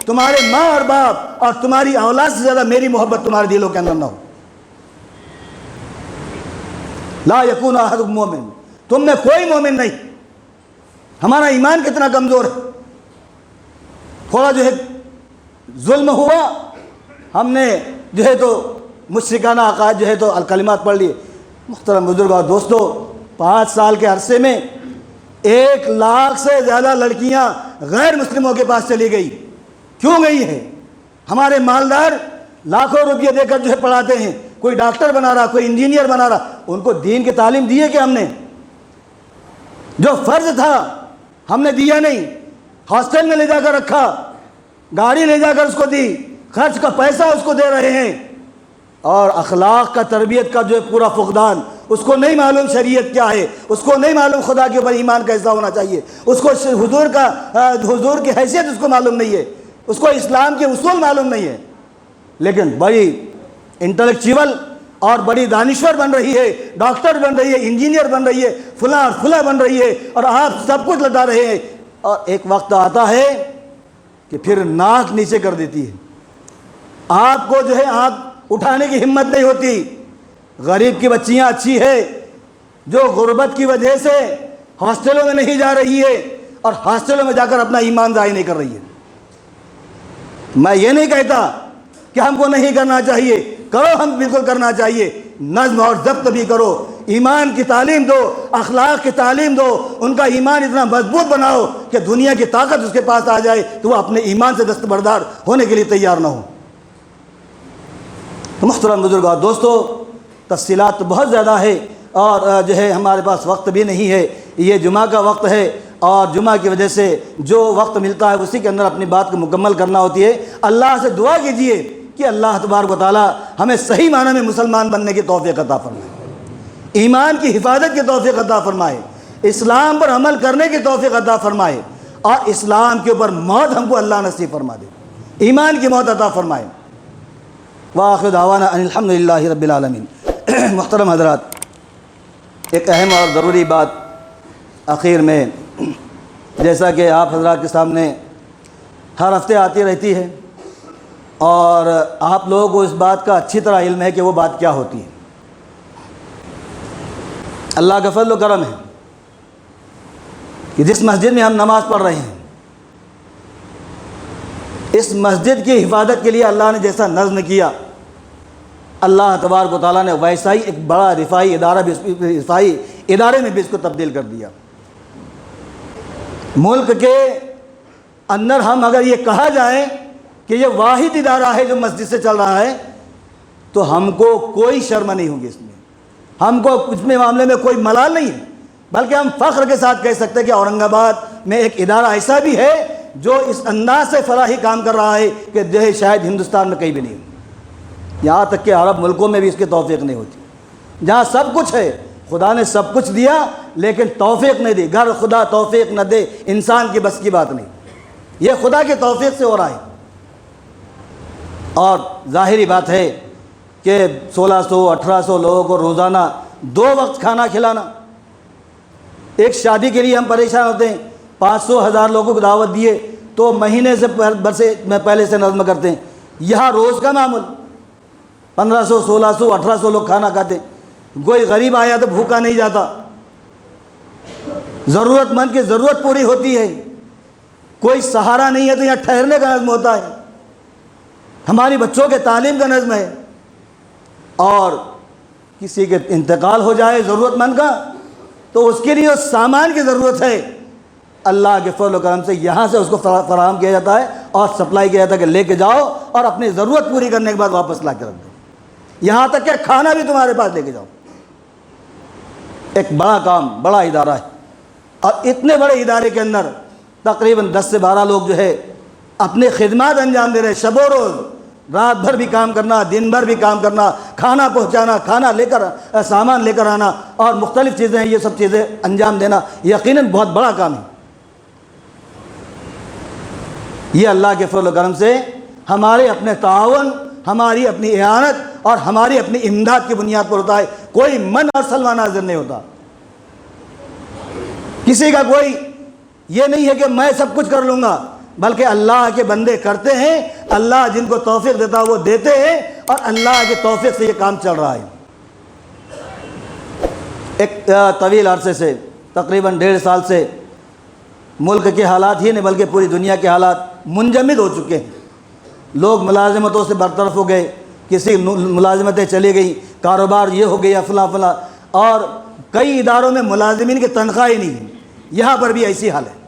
تمہارے ماں اور باپ اور تمہاری اولاد سے زیادہ میری محبت تمہارے دلوں کے اندر نہ ہو. لا یکون احدکم مومن, تم میں کوئی مومن نہیں. ہمارا ایمان کتنا کمزور ہے. تھوڑا جو ہے ظلم ہوا, ہم نے جو ہے تو مشرکانہ عقائد جو ہے تو الکلمات پڑھ لیے. محترم بزرگوں اور دوستو, 5 سال کے عرصے میں 1 لاکھ سے زیادہ لڑکیاں غیر مسلموں کے پاس چلی گئی. کیوں گئی ہے؟ ہمارے مالدار لاکھوں روپیے دے کر جو ہے پڑھاتے ہیں, کوئی ڈاکٹر بنا رہا, کوئی انجینئر بنا رہا, ان کو دین کی تعلیم دی ہے کہ ہم نے؟ جو فرض تھا ہم نے دیا نہیں. ہاسٹل میں لے جا کر رکھا, گاڑی لے جا کر اس کو دی, خرچ کا پیسہ اس کو دے رہے ہیں, اور اخلاق کا, تربیت کا جو ہے پورا فقدان. اس کو نہیں معلوم شریعت کیا ہے, اس کو نہیں معلوم خدا کے اوپر ایمان کیسا ہونا چاہیے, اس کو حضور کی حیثیت اس کو معلوم نہیں ہے, اس کو اسلام کے اصول معلوم نہیں ہے. لیکن بڑی انٹلیکچوئل اور بڑی دانشور بن رہی ہے, ڈاکٹر بن رہی ہے, انجینئر بن رہی ہے, فلاں اور فلاں بن رہی ہے, اور آپ سب کچھ لٹا رہے ہیں. اور ایک وقت آتا ہے کہ پھر ناک نیچے کر دیتی ہے, آپ کو جو ہے آنکھ اٹھانے کی ہمت نہیں ہوتی. غریب کی بچیاں اچھی ہے جو غربت کی وجہ سے ہاسٹلوں میں نہیں جا رہی ہے اور ہاسٹلوں میں جا کر اپنا ایمان ضائع نہیں کر رہی ہے. میں یہ نہیں کہتا کہ ہم کو نہیں کرنا چاہیے, کرو, ہم بالکل کرنا چاہیے. نظم اور ضبط بھی کرو, ایمان کی تعلیم دو, اخلاق کی تعلیم دو, ان کا ایمان اتنا مضبوط بناؤ کہ دنیا کی طاقت اس کے پاس آ جائے تو وہ اپنے ایمان سے دستبردار ہونے کے لیے تیار نہ ہو. محترم بزرگوں اور دوستو, تفصیلات تو بہت زیادہ ہے اور جو ہے ہمارے پاس وقت بھی نہیں ہے. یہ جمعہ کا وقت ہے اور جمعہ کی وجہ سے جو وقت ملتا ہے اسی کے اندر اپنی بات کو مکمل کرنا ہوتی ہے. اللہ سے دعا کیجئے کہ اللہ تبارک و تعالیٰ ہمیں صحیح معنی میں مسلمان بننے کی توفیق عطا فرمائے, ایمان کی حفاظت کی توفیق عطا فرمائے, اسلام پر عمل کرنے کی توفیق عطا فرمائے, اور اسلام کے اوپر موت ہم کو اللہ نصیب فرما دے. ایمان کی موت عطا فرمائے۔ وآخر دعوانا ان الحمدللہ رب العالمین۔ محترم حضرات، ایک اہم اور ضروری بات آخر میں، جیسا کہ آپ حضرات کے سامنے ہر ہفتے آتی رہتی ہے اور آپ لوگوں کو اس بات کا اچھی طرح علم ہے کہ وہ بات کیا ہوتی ہے۔ اللہ کا فضل و کرم ہے کہ جس مسجد میں ہم نماز پڑھ رہے ہیں، اس مسجد کی حفاظت کے لیے اللہ نے جیسا نظم کیا، اللہ تبارک و تعالیٰ نے ویسا ہی ایک بڑا رفاعی ادارے میں بھی اس کو تبدیل کر دیا۔ ملک کے اندر ہم اگر یہ کہا جائے کہ یہ واحد ادارہ ہے جو مسجد سے چل رہا ہے تو ہم کو کوئی شرم نہیں ہوگی، اس میں ہم کو اس میں معاملے میں کوئی ملال نہیں ہے، بلکہ ہم فخر کے ساتھ کہہ سکتے ہیں کہ اورنگ آباد میں ایک ادارہ ایسا بھی ہے جو اس انداز سے فلاحی کام کر رہا ہے کہ جو شاید ہندوستان میں کہیں بھی نہیں، یہاں تک کہ عرب ملکوں میں بھی اس کی توفیق نہیں ہوتی۔ جہاں سب کچھ ہے، خدا نے سب کچھ دیا لیکن توفیق نہیں دی۔ گھر خدا توفیق نہ دے انسان کی بس کی بات نہیں، یہ خدا کی توفیق سے ہو رہا ہے۔ اور ظاہری بات ہے کہ 1600-1800 لوگوں کو روزانہ 2 وقت کھانا کھلانا، ایک شادی کے لیے ہم پریشان ہوتے ہیں، 500-1000 لوگوں کو دعوت دیے تو مہینے سے پہلے سے نظم کرتے ہیں، یہاں روز کا معمول 1500-1600-1800 لوگ کھانا کھاتے ہیں۔ کوئی غریب آیا تو بھوکا نہیں جاتا، ضرورت مند کی ضرورت پوری ہوتی ہے، کوئی سہارا نہیں ہے تو یہاں ٹھہرنے کا نظم ہوتا ہے، ہماری بچوں کے تعلیم کا نظم ہے، اور کسی کے انتقال ہو جائے ضرورت مند کا تو اس کے لیے اس سامان کی ضرورت ہے، اللہ کے فضل و کرم سے یہاں سے اس کو فراہم کیا جاتا ہے اور سپلائی کیا جاتا ہے کہ لے کے جاؤ اور اپنی ضرورت پوری کرنے کے بعد واپس لا کے رکھ دو، یہاں تک کہ کھانا بھی تمہارے پاس لے کے جاؤ۔ ایک بڑا کام، بڑا ادارہ ہے، اور اتنے بڑے ادارے کے اندر تقریباً 10 سے 12 لوگ جو ہے اپنے خدمات انجام دے رہے، شب و روز، رات بھر بھی کام کرنا، دن بھر بھی کام کرنا، کھانا پہنچانا، کھانا لے کر سامان لے کر آنا اور مختلف چیزیں ہیں، یہ سب چیزیں انجام دینا یقیناً بہت بڑا کام ہے۔ یہ اللہ کے فضل و کرم سے ہمارے اپنے تعاون، ہماری اپنی اعانت اور ہماری اپنی امداد کی بنیاد پر ہوتا ہے، کوئی من اور سلوہ ناظر نہیں ہوتا، کسی کا کوئی یہ نہیں ہے کہ میں سب کچھ کر لوں گا، بلکہ اللہ کے بندے کرتے ہیں، اللہ جن کو توفیق دیتا ہے وہ دیتے ہیں، اور اللہ کے توفیق سے یہ کام چل رہا ہے۔ ایک طویل عرصے سے، تقریباً 1.5 سال سے ملک کے حالات ہی نہیں بلکہ پوری دنیا کے حالات منجمد ہو چکے ہیں، لوگ ملازمتوں سے برطرف ہو گئے، کسی ملازمتیں چلی گئی، کاروبار یہ ہو گیا فلاں فلاں، اور کئی اداروں میں ملازمین کی تنخواہ ہی نہیں ہے، یہاں پر بھی ایسی حال ہے۔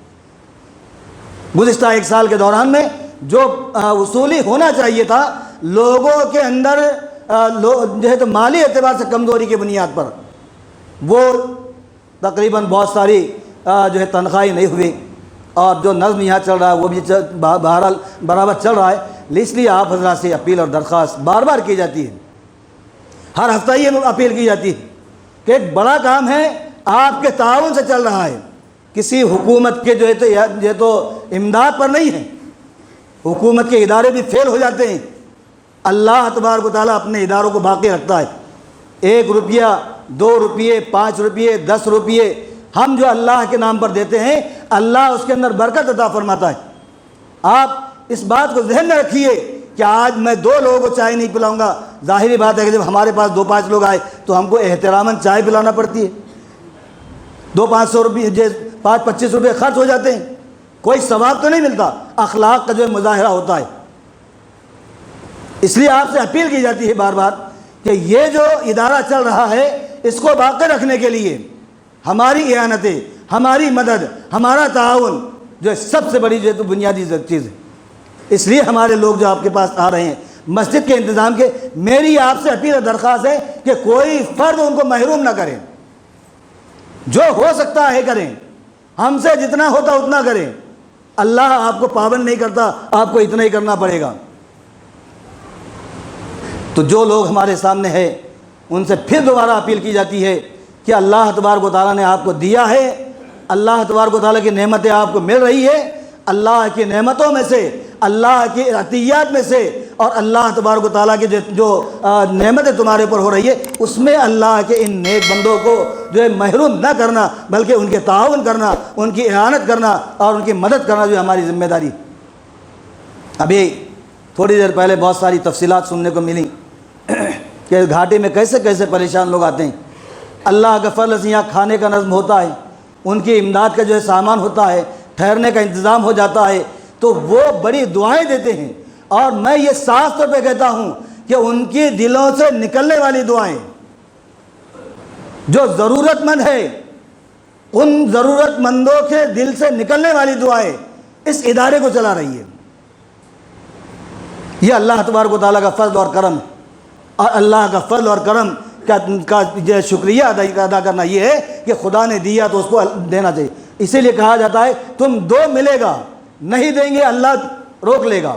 گزشتہ 1 سال کے دوران میں جو وصولی ہونا چاہیے تھا لوگوں کے اندر جو ہے تو مالی اعتبار سے کمزوری کی بنیاد پر، وہ تقریباً بہت ساری جو ہے تنخواہیں نہیں ہوئی، اور جو نظم یہاں چل رہا ہے وہ بھی بہرحال برابر چل رہا ہے۔ اس لیے آپ حضرات سے اپیل اور درخواست بار بار کی جاتی ہے، ہر ہفتہ یہ اپیل کی جاتی ہے کہ ایک بڑا کام ہے، آپ کے تعاون سے چل رہا ہے، کسی حکومت کے جو ہے یہ تو امداد پر نہیں ہے، حکومت کے ادارے بھی فیل ہو جاتے ہیں، اللہ تبارک و تعالیٰ اپنے اداروں کو باقی رکھتا ہے۔ 1 روپیہ 2 روپیے 5 روپیے 10 روپیے ہم جو اللہ کے نام پر دیتے ہیں، اللہ اس کے اندر برکت عطا فرماتا ہے۔ آپ اس بات کو ذہن میں رکھیے کہ آج میں 2 لوگوں کو چائے نہیں پلاؤں گا، ظاہری بات ہے کہ جب ہمارے پاس 2-5 لوگ آئے تو ہم کو احتراماً چائے پلانا پڑتی ہے، 200-500 روپئے 25 روپئے خرچ ہو جاتے ہیں، کوئی ثواب تو نہیں ملتا، اخلاق کا جو مظاہرہ ہوتا ہے۔ اس لیے آپ سے اپیل کی جاتی ہے بار بار کہ یہ جو ادارہ چل رہا ہے اس کو باقی رکھنے کے لیے ہماری اعانتیں، ہماری مدد، ہمارا تعاون جو ہے سب سے بڑی جو ہے تو بنیادی چیز ہے۔ اس لیے ہمارے لوگ جو آپ کے پاس آ رہے ہیں مسجد کے انتظام کے، میری آپ سے اپیل اور درخواست ہے کہ کوئی فرد ان کو محروم نہ کریں، جو ہو سکتا ہے کریں، ہم سے جتنا ہوتا اتنا کریں، اللہ آپ کو پابند نہیں کرتا، آپ کو اتنا ہی کرنا پڑے گا۔ تو جو لوگ ہمارے سامنے ہیں ان سے پھر دوبارہ اپیل کی جاتی ہے کہ اللہ تبارک و تعالیٰ نے آپ کو دیا ہے، اللہ تبارک و تعالیٰ کی نعمتیں آپ کو مل رہی ہے، اللہ کی نعمتوں میں سے اللہ کی عطیات میں سے اور اللہ تبارک و تعالیٰ کی جو نعمتیں تمہارے اوپر ہو رہی ہے اس میں اللہ کے ان نیک بندوں کو جو ہے محروم نہ کرنا، بلکہ ان کے تعاون کرنا، ان کی اعانت کرنا اور ان کی مدد کرنا جو ہماری ذمہ داری۔ ابھی تھوڑی دیر پہلے بہت ساری تفصیلات سننے کو ملیں کہ گھاٹی میں کیسے کیسے پریشان لوگ آتے ہیں۔ اللہ کا فضل سے یہاں کھانے کا نظم ہوتا ہے، ان کی امداد کا جو ہے سامان ہوتا ہے، ٹھہرنے کا انتظام ہو جاتا ہے، تو وہ بڑی دعائیں دیتے ہیں، اور میں یہ صاف طور پہ کہتا ہوں کہ ان کی دلوں سے نکلنے والی دعائیں، جو ضرورت مند ہے ان ضرورت مندوں کے دل سے نکلنے والی دعائیں اس ادارے کو چلا رہی ہے۔ یہ اللہ تبارک و تعالیٰ کا فضل اور کرم، اور اللہ کا فضل اور کرم کا جو شکریہ ادا کرنا یہ ہے کہ خدا نے دیا تو اس کو دینا چاہیے۔ اسی لیے کہا جاتا ہے تم دو ملے گا، نہیں دیں گے اللہ روک لے گا،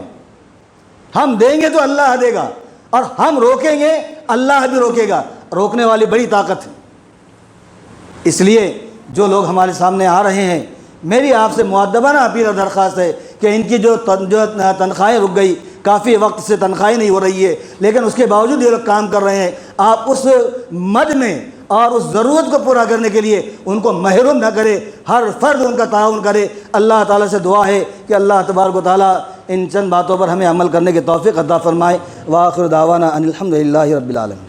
ہم دیں گے تو اللہ دے گا، اور ہم روکیں گے اللہ بھی روکے گا۔ روکنے والی بڑی طاقت ہے۔ اس لیے جو لوگ ہمارے سامنے آ رہے ہیں، میری آپ سے مؤدبانہ اپیل اور درخواست ہے کہ ان کی جو تنخواہیں رک گئی، کافی وقت سے تنخواہیں نہیں ہو رہی ہے، لیکن اس کے باوجود یہ لوگ کام کر رہے ہیں، آپ اس مد میں اور اس ضرورت کو پورا کرنے کے لیے ان کو محروم نہ کرے، ہر فرد ان کا تعاون کرے۔ اللہ تعالیٰ سے دعا ہے کہ اللہ تبارک و تعالیٰ ان چند باتوں پر ہمیں عمل کرنے کی توفیق عطا فرمائے۔ وآخر دعوانا ان الحمد للہ رب العالمین۔